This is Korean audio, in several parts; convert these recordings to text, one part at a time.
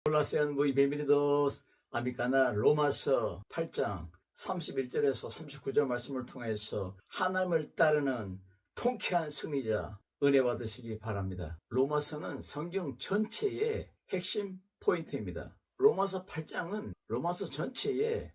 Hola, sean muy bienvenidos a mi canal 로마서 8장 31절에서 39절 말씀을 통해서 하나님을 따르는 통쾌한 승리자 은혜 받으시기 바랍니다. 로마서는 성경 전체의 핵심 포인트입니다. 로마서 8장은 로마서 전체의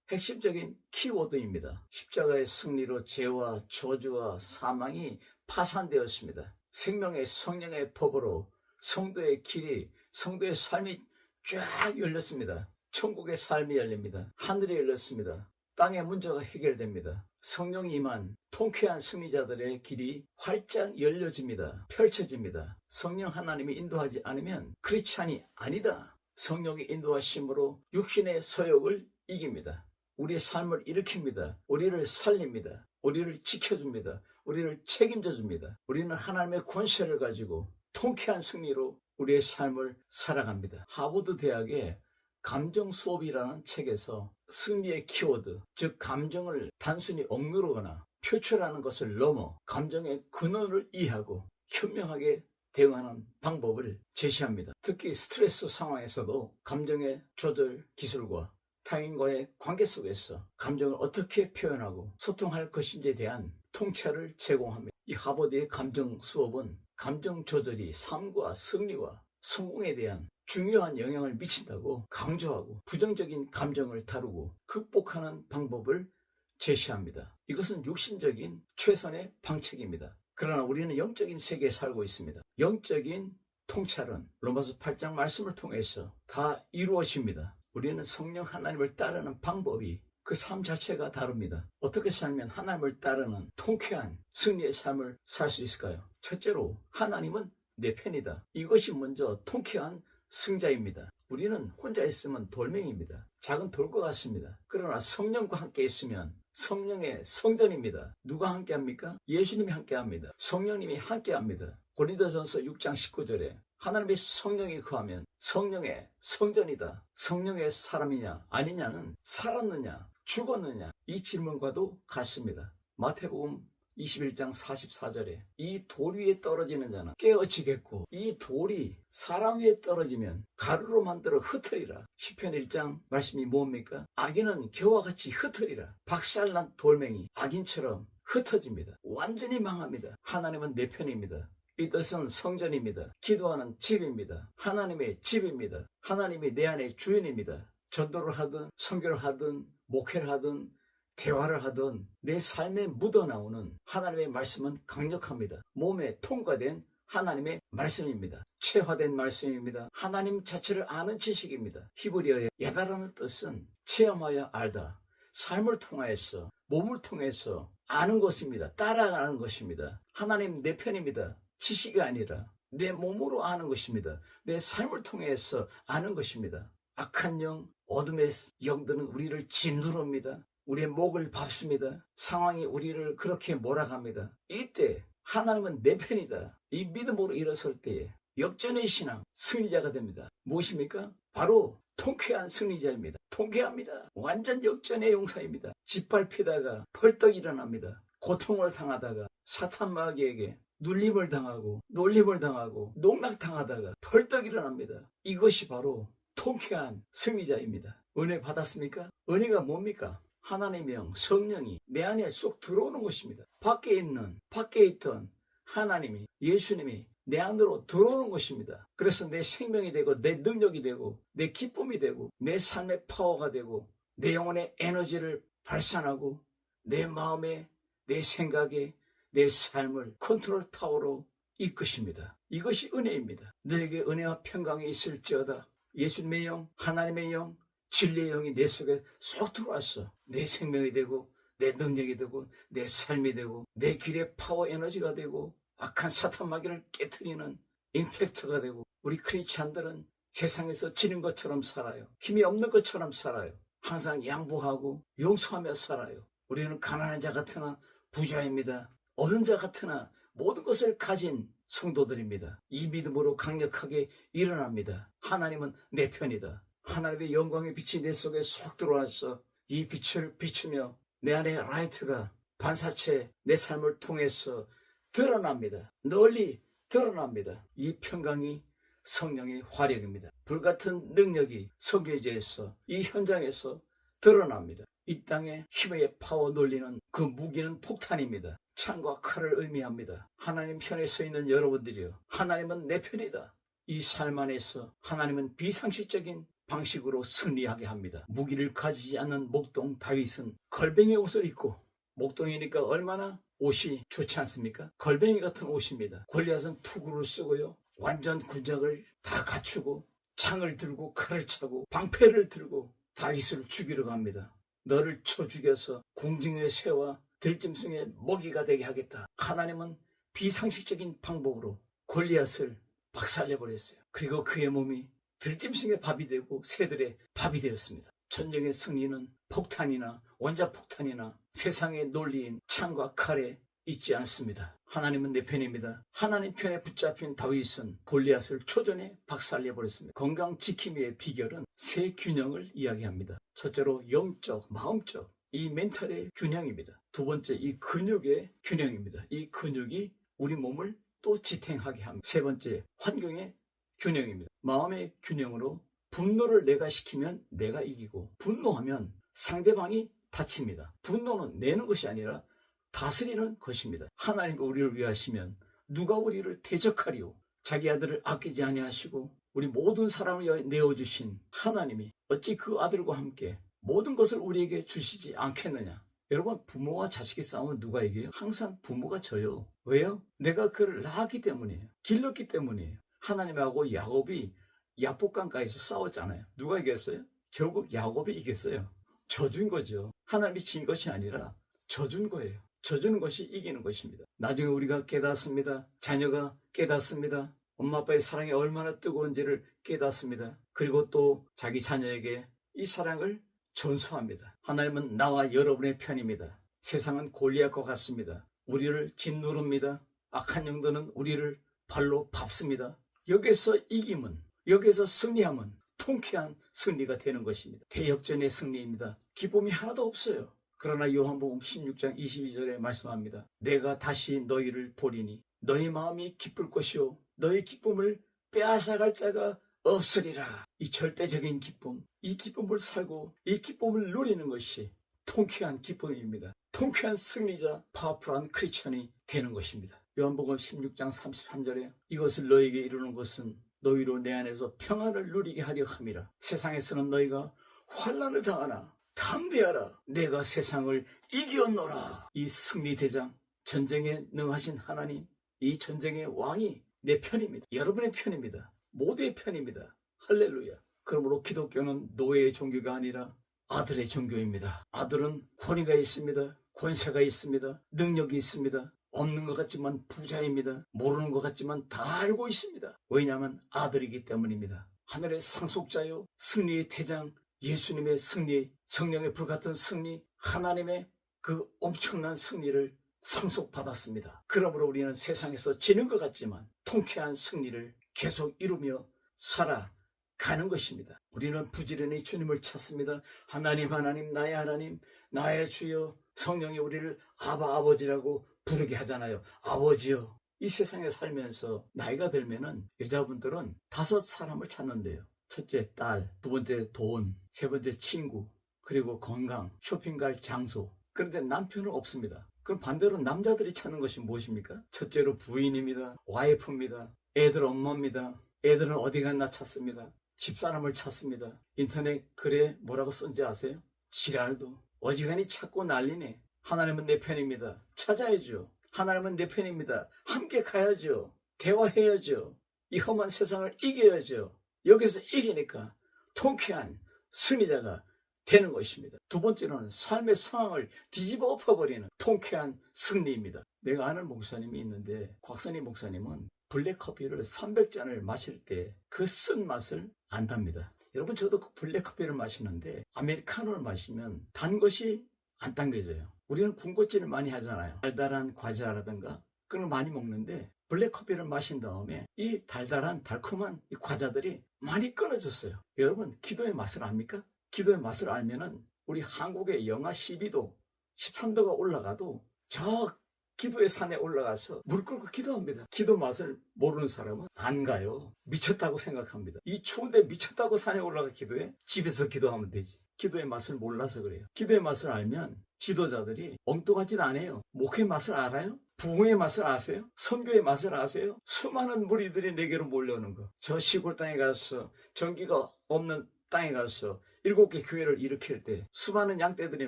핵심적인 키워드입니다. 십자가의 승리로 죄와 저주와 사망이 파산되었습니다. 생명의 성령의 법으로 성도의 길이, 성도의 삶이 쫙 열렸습니다. 천국의 삶이 열립니다. 하늘이 열렸습니다. 땅의 문제가 해결됩니다. 성령이 임한 통쾌한 승리자들의 길이 활짝 열려집니다. 펼쳐집니다. 성령 하나님이 인도하지 않으면 크리스찬이 아니다. 성령의 인도하심으로 육신의 소욕을 이깁니다. 우리의 삶을 일으킵니다. 우리를 살립니다. 우리를 지켜줍니다. 우리를 책임져줍니다. 우리는 하나님의 권세를 가지고 통쾌한 승리로 우리의 삶을 살아갑니다. 하버드 대학의 감정 수업이라는 책에서 승리의 키워드, 즉 감정을 단순히 억누르거나 표출하는 것을 넘어 감정의 근원을 이해하고 현명하게 대응하는 방법을 제시합니다. 특히 스트레스 상황에서도 감정의 조절 기술과 타인과의 관계 속에서 감정을 어떻게 표현하고 소통할 것인지에 대한 통찰을 제공합니다. 이 하버드의 감정 수업은 감정 조절이 삶과 승리와 성공에 대한 중요한 영향을 미친다고 강조하고 부정적인 감정을 다루고 극복하는 방법을 제시합니다. 이것은 육신적인 최선의 방책입니다. 그러나 우리는 영적인 세계에 살고 있습니다. 영적인 통찰은 로마서 8장 말씀을 통해서 다 이루어집니다. 우리는 성령 하나님을 따르는 방법이 그 삶 자체가 다릅니다. 어떻게 살면 하나님을 따르는 통쾌한 승리의 삶을 살 수 있을까요? 첫째로 하나님은 내 편이다. 이것이 먼저 통쾌한 승자입니다. 우리는 혼자 있으면 돌멩이입니다. 작은 돌과 같습니다. 그러나 성령과 함께 있으면 성령의 성전입니다. 누가 함께합니까? 예수님이 함께합니다. 성령님이 함께합니다. 고린도전서 6장 19절에 하나님의 성령이 거하면 성령의 성전이다. 성령의 사람이냐 아니냐는 살았느냐 죽었느냐 이 질문과도 같습니다. 마태복음 21장 44절에 이 돌 위에 떨어지는 자는 깨어지겠고 이 돌이 사람 위에 떨어지면 가루로 만들어 흩으리라. 시편 1장 말씀이 뭡니까? 악인은 겨와 같이 흩으리라. 박살난 돌멩이 악인처럼 흩어집니다. 완전히 망합니다. 하나님은 내 편입니다. 이 뜻은 성전입니다. 기도하는 집입니다. 하나님의 집입니다. 하나님이 내 안의 주인입니다. 전도를 하든 선교를 하든 목회를 하든 대화를 하든 내 삶에 묻어나오는 하나님의 말씀은 강력합니다. 몸에 통과된 하나님의 말씀입니다. 체화된 말씀입니다. 하나님 자체를 아는 지식입니다. 히브리어의 야다라는 뜻은 체험하여 알다. 삶을 통해서 몸을 통해서 아는 것입니다. 따라가는 것입니다. 하나님 내 편입니다. 지식이 아니라 내 몸으로 아는 것입니다. 내 삶을 통해서 아는 것입니다. 악한 영, 어둠의 영들은 우리를 짓누릅니다. 우리의 목을 밟습니다. 상황이 우리를 그렇게 몰아갑니다. 이때 하나님은 내 편이다. 이 믿음으로 일어설 때에 역전의 신앙, 승리자가 됩니다. 무엇입니까? 바로 통쾌한 승리자입니다. 통쾌합니다. 완전 역전의 용사입니다. 짓밟히다가 펄떡 일어납니다. 고통을 당하다가 사탄 마귀에게 눌림을 당하고 놀림을 당하고 농락당하다가 펄떡 일어납니다. 이것이 바로 통쾌한 승리자입니다. 은혜 받았습니까? 은혜가 뭡니까? 하나님의 영, 성령이 내 안에 쏙 들어오는 것입니다. 밖에 있던 하나님이, 예수님이 내 안으로 들어오는 것입니다. 그래서 내 생명이 되고 내 능력이 되고 내 기쁨이 되고 내 삶의 파워가 되고 내 영혼의 에너지를 발산하고 내 마음에, 내 생각에, 내 삶을 컨트롤 타워로 이끄십니다. 이것이 은혜입니다. 너에게 은혜와 평강이 있을지어다. 예수님의 영, 하나님의 영, 진리의 영이 내 속에 쏙 들어왔어. 내 생명이 되고 내 능력이 되고 내 삶이 되고 내 길의 파워 에너지가 되고 악한 사탄 마귀를 깨트리는 임팩트가 되고 우리 크리스찬들은 세상에서 지는 것처럼 살아요. 힘이 없는 것처럼 살아요. 항상 양보하고 용서하며 살아요. 우리는 가난한 자 같으나 부자입니다. 없는 자 같으나 모든 것을 가진 성도들입니다. 이 믿음으로 강력하게 일어납니다. 하나님은 내 편이다. 하나님의 영광의 빛이 내 속에 쏙 들어와서 이 빛을 비추며 내 안에 라이트가 반사체 내 삶을 통해서 드러납니다. 널리 드러납니다. 이 평강이 성령의 화력입니다. 불같은 능력이 성교제에서 이 현장에서 드러납니다. 이 땅에 힘의 파워 놀리는 그 무기는 폭탄입니다. 창과 칼을 의미합니다. 하나님 편에 서 있는 여러분들이요, 하나님은 내 편이다. 이 삶 안에서 하나님은 비상식적인 방식으로 승리하게 합니다. 무기를 가지지 않는 목동 다윗은 걸뱅이 옷을 입고, 목동이니까 얼마나 옷이 좋지 않습니까? 걸뱅이 같은 옷입니다. 골리앗은 투구를 쓰고요, 완전 군jak을 다 갖추고 창을 들고 칼을 차고 방패를 들고 다윗을 죽이러 갑니다. 너를 쳐 죽여서 공중의 새와 들짐승의 먹이가 되게 하겠다. 하나님은 비상식적인 방법으로 골리앗을 박살내버렸어요. 그리고 그의 몸이 들짐승의 밥이 되고 새들의 밥이 되었습니다. 전쟁의 승리는 폭탄이나 원자폭탄이나 세상의 논리인 창과 칼에 있지 않습니다. 하나님은 내 편입니다. 하나님 편에 붙잡힌 다윗은 골리앗을 초전에 박살내버렸습니다. 건강 지킴이의 비결은 세 균형을 이야기합니다. 첫째로 영적, 마음적, 이 멘탈의 균형입니다. 두 번째, 이 근육의 균형입니다. 이 근육이 우리 몸을 또 지탱하게 합니다. 세 번째, 환경의 균형입니다. 마음의 균형으로 분노를 내가 시키면 내가 이기고, 분노하면 상대방이 다칩니다. 분노는 내는 것이 아니라 다스리는 것입니다. 하나님이 우리를 위하시면 누가 우리를 대적하리요. 자기 아들을 아끼지 아니하시고 우리 모든 사람을 내어주신 하나님이 어찌 그 아들과 함께 모든 것을 우리에게 주시지 않겠느냐. 여러분, 부모와 자식의 싸움은 누가 이겨요? 항상 부모가 져요. 왜요? 내가 그를 낳았기 때문이에요. 길렀기 때문이에요. 하나님하고 야곱이 야복강가에서 싸웠잖아요. 누가 이겼어요? 결국 야곱이 이겼어요. 져준 거죠. 하나님이 진 것이 아니라 져준 거예요. 져주는 것이 이기는 것입니다. 나중에 우리가 깨닫습니다. 자녀가 깨닫습니다. 엄마 아빠의 사랑이 얼마나 뜨거운지를 깨닫습니다. 그리고 또 자기 자녀에게 이 사랑을 전수합니다. 하나님은 나와 여러분의 편입니다. 세상은 골리앗과 같습니다. 우리를 짓누릅니다. 악한 영들은 우리를 발로 밟습니다. 여기서 이김은, 여기서 승리함은 통쾌한 승리가 되는 것입니다. 대역전의 승리입니다. 기쁨이 하나도 없어요. 그러나 요한복음 16장 22절에 말씀합니다. 내가 다시 너희를 보리니 너희 마음이 기쁠 것이요 너희 기쁨을 빼앗아갈 자가 없으리라. 이 절대적인 기쁨, 이 기쁨을 살고 이 기쁨을 누리는 것이 통쾌한 기쁨입니다. 통쾌한 승리자, 파워풀한 크리스천이 되는 것입니다. 요한복음 16장 33절에 이것을 너희에게 이루는 것은 너희로 내 안에서 평안을 누리게 하려 함이라. 세상에서는 너희가 환난을 당하나 담대하라. 내가 세상을 이겼노라. 이 승리대장, 전쟁에 능하신 하나님, 이 전쟁의 왕이 내 편입니다. 여러분의 편입니다. 모두의 편입니다. 할렐루야. 그러므로 기독교는 노예의 종교가 아니라 아들의 종교입니다. 아들은 권위가 있습니다. 권세가 있습니다. 능력이 있습니다. 없는 것 같지만 부자입니다. 모르는 것 같지만 다 알고 있습니다. 왜냐하면 아들이기 때문입니다. 하늘의 상속자요, 승리의 대장, 예수님의 승리, 성령의 불같은 승리, 하나님의 그 엄청난 승리를 상속받았습니다. 그러므로 우리는 세상에서 지는 것 같지만 통쾌한 승리를 계속 이루며 살아가는 것입니다. 우리는 부지런히 주님을 찾습니다. 하나님, 하나님, 나의 하나님, 나의 주여. 성령이 우리를 아바 아버지라고 부르게 하잖아요. 아버지요. 이 세상에 살면서 나이가 들면은 여자분들은 5 사람을 찾는데요. 첫째, 딸. 두 번째, 돈. 세 번째, 친구. 그리고 건강, 쇼핑 갈 장소. 그런데 남편은 없습니다. 그럼 반대로 남자들이 찾는 것이 무엇입니까? 첫째로 부인입니다. 와이프입니다. 애들 엄마입니다. 애들은 어디 갔나 찾습니다. 집사람을 찾습니다. 인터넷 글에 뭐라고 쓴지 아세요? 지랄도. 어지간히 찾고 난리네. 하나님은 내 편입니다. 찾아야죠. 하나님은 내 편입니다. 함께 가야죠. 대화해야죠. 이 험한 세상을 이겨야죠. 여기서 이기니까 통쾌한 승리자가 되는 것입니다. 두 번째로는 삶의 상황을 뒤집어 엎어버리는 통쾌한 승리입니다. 내가 아는 목사님이 있는데, 곽선희 목사님은 블랙커피를 300잔을 마실 때 그 쓴맛을 안답니다. 여러분, 저도 그 블랙커피를 마시는데 아메리카노를 마시면 단 것이 안 당겨져요. 우리는 군것질을 많이 하잖아요. 달달한 과자라든가 그런 걸 많이 먹는데 블랙커피를 마신 다음에 이 달달한 달콤한 이 과자들이 많이 끊어졌어요. 여러분, 기도의 맛을 압니까? 기도의 맛을 알면은 우리 한국의 영하 12도, 13도가 올라가도 저 기도의 산에 올라가서 무릎 꿇고 기도합니다. 기도 맛을 모르는 사람은 안 가요. 미쳤다고 생각합니다. 이 추운데 미쳤다고 산에 올라가 기도해? 집에서 기도하면 되지. 기도의 맛을 몰라서 그래요. 기도의 맛을 알면 지도자들이 엉뚱한 짓 안 해요. 목회의 맛을 알아요? 부흥의 맛을 아세요? 선교의 맛을 아세요? 수많은 무리들이 내게로 몰려오는 거. 저 시골 땅에 가서 전기가 없는 땅에 가서 7개 교회를 일으킬 때 수많은 양떼들이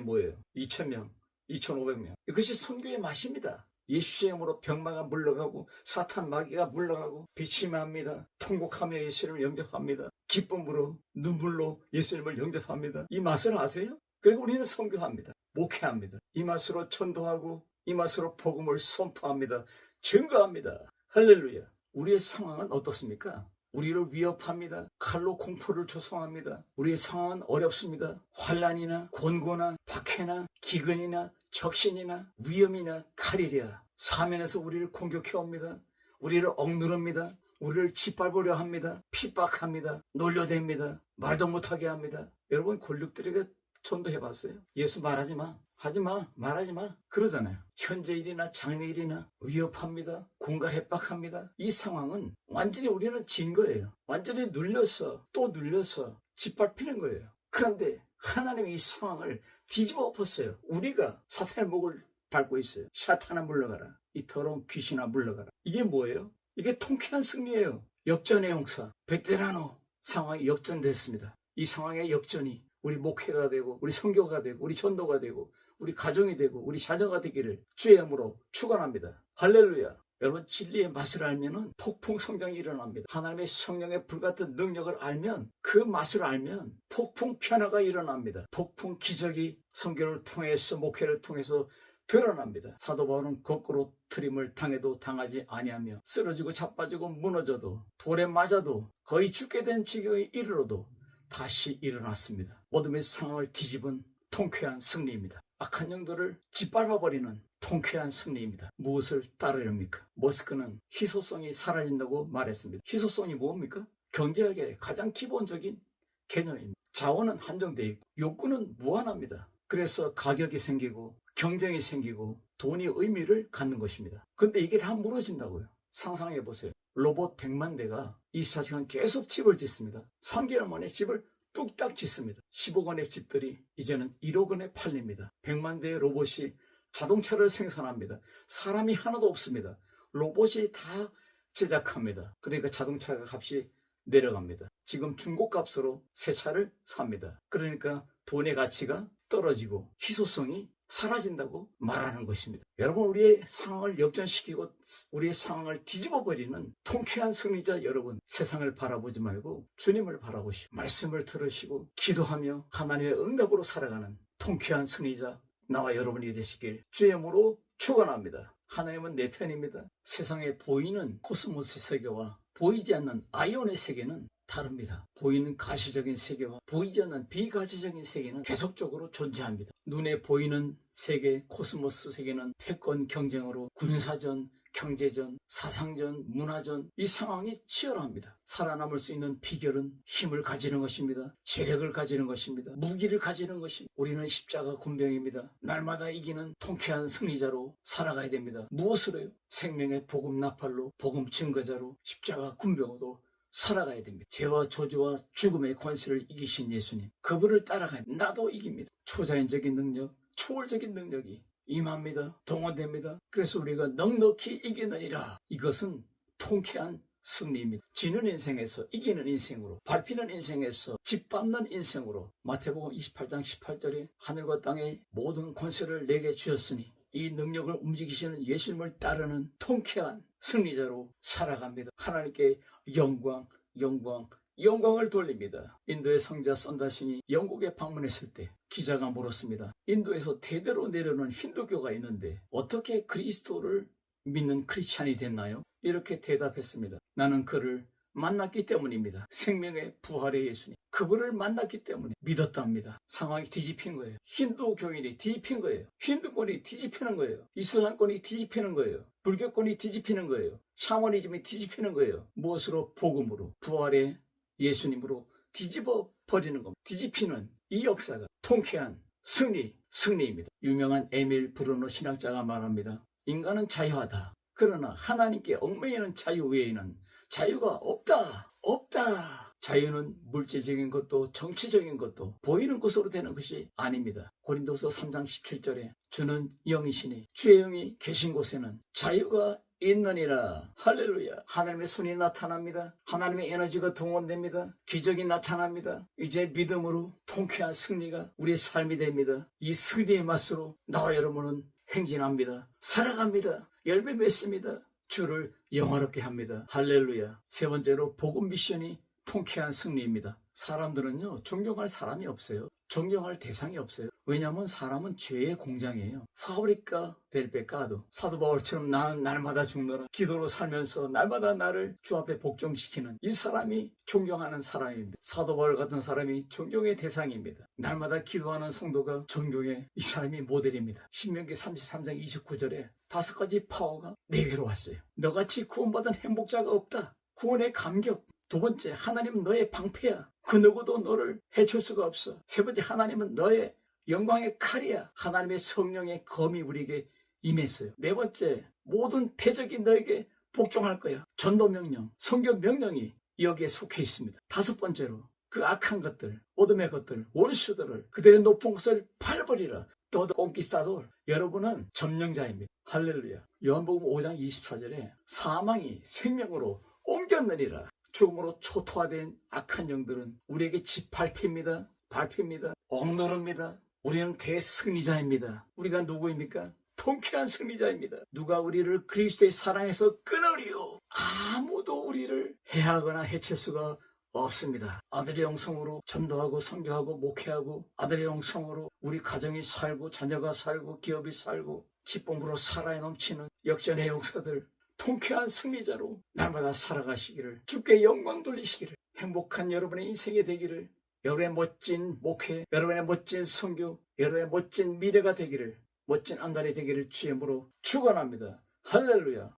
모여요. 2,000명, 2,500명. 이것이 선교의 맛입니다. 예수의 이름으로 병마가 물러가고 사탄 마귀가 물러가고 비침합니다. 통곡하며 예수님을 영접합니다. 기쁨으로 눈물로 예수님을 영접합니다. 이 맛을 아세요? 그리고 우리는 선교합니다. 목회합니다. 이 맛으로 전도하고 이 맛으로 복음을 선포합니다. 증거합니다. 할렐루야. 우리의 상황은 어떻습니까? 우리를 위협합니다. 칼로 공포를 조성합니다. 우리의 상황은 어렵습니다. 환난이나 곤고나 박해나 기근이나 적신이나 위험이나 칼이랴 사면에서 우리를 공격해옵니다. 우리를 억누릅니다. 우리를 짓밟으려 합니다. 핍박합니다. 놀려댑니다. 말도 못하게 합니다. 여러분 골육들에게 전도해봤어요? 예수 말하지 마. 하지 마. 말하지 마. 그러잖아요. 현재 일이나 장래 일이나 위협합니다. 공갈 협박합니다. 이 상황은 완전히 우리는 진 거예요. 완전히 눌려서 또 눌려서 짓밟히는 거예요. 그런데 하나님이 이 상황을 뒤집어 엎었어요. 우리가 사탄의 목을 밟고 있어요. 사탄아 물러가라. 이 더러운 귀신아 물러가라. 이게 뭐예요? 이게 통쾌한 승리예요. 역전의 용사 베테라노 상황이 역전됐습니다. 이 상황의 역전이 우리 목회가 되고 우리 선교가 되고 우리 전도가 되고 우리 가정이 되고 우리 자녀가 되기를 주의 이름으로 축원합니다. 할렐루야. 여러분 진리의 맛을 알면 폭풍 성장이 일어납니다. 하나님의 성령의 불같은 능력을 알면 그 맛을 알면 폭풍 변화가 일어납니다. 폭풍 기적이 선교를 통해서 목회를 통해서 드러납니다. 사도 바울은 거꾸로 트림을 당해도 당하지 아니하며 쓰러지고 자빠지고 무너져도 돌에 맞아도 거의 죽게 된 지경에 이르러도 다시 일어났습니다. 어둠의 상황을 뒤집은 통쾌한 승리입니다. 악한 영들을 짓밟아버리는 통쾌한 승리입니다. 무엇을 따르렵니까? 머스크는 희소성이 사라진다고 말했습니다. 희소성이 뭡니까? 경제학의 가장 기본적인 개념입니다. 자원은 한정되어 있고 욕구는 무한합니다. 그래서 가격이 생기고 경쟁이 생기고 돈이 의미를 갖는 것입니다. 근데 이게 다 무너진다고요. 상상해 보세요. 로봇 100만 대가 24시간 계속 집을 짓습니다. 3개월 만에 집을 뚝딱 짓습니다. 10억 원의 집들이 이제는 1억 원에 팔립니다. 100만 대의 로봇이 자동차를 생산합니다. 사람이 하나도 없습니다. 로봇이 다 제작합니다. 그러니까 자동차가 값이 내려갑니다. 지금 중고값으로 새 차를 삽니다. 그러니까 돈의 가치가 떨어지고 희소성이 사라진다고 말하는 것입니다. 여러분 우리의 상황을 역전시키고 우리의 상황을 뒤집어버리는 통쾌한 승리자 여러분 세상을 바라보지 말고 주님을 바라보시고 말씀을 들으시고 기도하며 하나님의 응답으로 살아가는 통쾌한 승리자 나와 여러분이 되시길 주의 이름으로 축원합니다. 하나님은 내 편입니다. 세상에 보이는 코스모스 세계와 보이지 않는 아이온의 세계는 다릅니다. 보이는 가시적인 세계와 보이지 않는 비가시적인 세계는 계속적으로 존재합니다. 눈에 보이는 세계, 코스모스 세계는 패권 경쟁으로 군사전, 경제전, 사상전, 문화전 이 상황이 치열합니다. 살아남을 수 있는 비결은 힘을 가지는 것입니다. 재력을 가지는 것입니다. 무기를 가지는 것입니다. 우리는 십자가 군병입니다. 날마다 이기는 통쾌한 승리자로 살아가야 됩니다. 무엇으로요? 생명의 복음 나팔로 복음 증거자로 십자가 군병으로 살아가야 됩니다. 죄와 저주와 죽음의 권세를 이기신 예수님 그분을 따라가야 나도 이깁니다. 초자연적인 능력, 초월적인 능력이 임합니다. 동원됩니다. 그래서 우리가 넉넉히 이기느니라. 이것은 통쾌한 승리입니다. 지는 인생에서 이기는 인생으로 밟히는 인생에서 짓밟는 인생으로 마태복음 28장 18절에 하늘과 땅의 모든 권세를 내게 주셨으니 이 능력을 움직이시는 예수님을 따르는 통쾌한 승리자로 살아갑니다. 하나님께 영광을 돌립니다. 인도의 성자 썬다신이 영국에 방문했을 때 기자가 물었습니다. 인도에서 대대로 내려오는 힌두교가 있는데 어떻게 그리스도를 믿는 크리스찬이 됐나요? 이렇게 대답했습니다. 나는 그를 만났기 때문입니다. 생명의 부활의 예수님 그분을 만났기 때문에 믿었답니다. 상황이 뒤집힌 거예요. 힌두교인이 뒤집힌 거예요. 힌두권이 뒤집히는 거예요. 이슬람권이 뒤집히는 거예요. 불교권이 뒤집히는 거예요. 샤머니즘이 뒤집히는 거예요. 무엇으로? 복음으로 부활의 예수님으로 뒤집어 버리는 겁니다. 뒤집히는 이 역사가 통쾌한 승리입니다. 유명한 에밀 브루노 신학자가 말합니다. 인간은 자유하다. 그러나 하나님께 얽매이는 자유 외에는 자유가 없다. 없다. 자유는 물질적인 것도 정치적인 것도 보이는 것으로 되는 것이 아닙니다. 고린도서 3장 17절에 주는 영이시니 주의 영이 계신 곳에는 자유가 있느니라. 할렐루야. 하나님의 손이 나타납니다. 하나님의 에너지가 동원됩니다. 기적이 나타납니다. 이제 믿음으로 통쾌한 승리가 우리의 삶이 됩니다. 이 승리의 맛으로 나와 여러분은 행진합니다. 살아갑니다. 열매 맺습니다. 주를 영화롭게 합니다. 할렐루야. 세 번째로 복음 미션이 통쾌한 승리입니다. 사람들은요, 존경할 사람이 없어요. 존경할 대상이 없어요. 왜냐하면 사람은 죄의 공장이에요. 파브리카 델 페카도. 사도 바울처럼 나는 날마다 죽노라. 기도로 살면서 날마다 나를 주 앞에 복종시키는 이 사람이 존경하는 사람입니다. 사도 바울 같은 사람이 존경의 대상입니다. 날마다 기도하는 성도가 존경의 이 사람이 모델입니다. 신명기 33장 29절에 5가지 파워가 내게로 왔어요. 너같이 구원받은 행복자가 없다. 구원의 감격. 두 번째, 하나님은 너의 방패야. 그 누구도 너를 해칠 수가 없어. 세 번째, 하나님은 너의 영광의 칼이야. 하나님의 성령의 검이 우리에게 임했어요. 네 번째, 모든 대적이 너에게 복종할 거야. 전도 명령, 선교 명령이 여기에 속해 있습니다. 다섯 번째로, 그 악한 것들, 어둠의 것들, 원수들을 그들의 높은 곳을 밟으리라. 또도 꽁키스타돌. 여러분은 점령자입니다. 할렐루야. 요한복음 5장 24절에 사망이 생명으로 옮겼느니라. 죽음으로 초토화된 악한 영들은 우리에게 짓밟힙니다. 밟힙니다. 억누릅니다. 우리는 대승리자입니다. 우리가 누구입니까? 통쾌한 승리자입니다. 누가 우리를 그리스도의 사랑에서 끊으리요? 아무도 우리를 해하거나 해칠 수가 없습니다. 아들의 영성으로 전도하고 선교하고 목회하고 아들의 영성으로 우리 가정이 살고 자녀가 살고 기업이 살고 기쁨으로 살아 넘치는 역전의 용사들, 통쾌한 승리자로 날마다 살아가시기를, 주께 영광 돌리시기를, 행복한 여러분의 인생이 되기를, 여러분의 멋진 목회, 여러분의 멋진 선교, 여러분의 멋진 미래가 되기를, 멋진 안달이 되기를 주의 이름으로 축원합니다. 할렐루야.